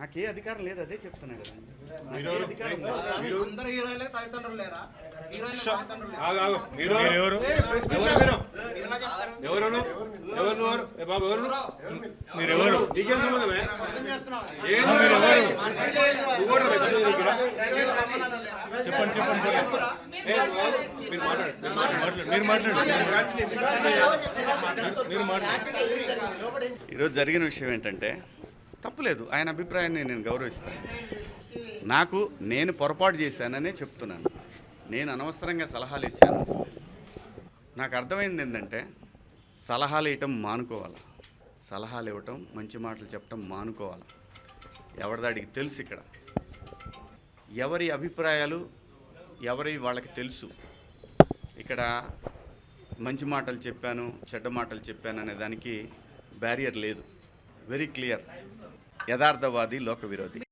నాకే అధికారం లేదు, అదే చెప్తున్నా కదా. ఈరోజు జరిగిన విషయం ఏంటంటే తప్పులేదు, ఆయన అభిప్రాయాన్ని నేను గౌరవిస్తాను. నేను పొరపాటు చేశాననే చెప్తున్నాను. నేను అనవసరంగా సలహాలు ఇచ్చాను. నాకు అర్థమైంది ఏంటంటే సలహాలు ఇవ్వటం మానుకోవాలి, సలహాలు ఇవ్వటం, మంచి మాటలు చెప్పటం మానుకోవాలి. ఎవరిదాడికి తెలుసు, ఇక్కడ ఎవరి అభిప్రాయాలు ఎవరి వాళ్ళకి తెలుసు. ఇక్కడ మంచి మాటలు చెప్పాను, చెడ్డ మాటలు చెప్పాను అనే దానికి బ్యారియర్ లేదు. Very clear. యథార్థవాది, లోక విరోధి.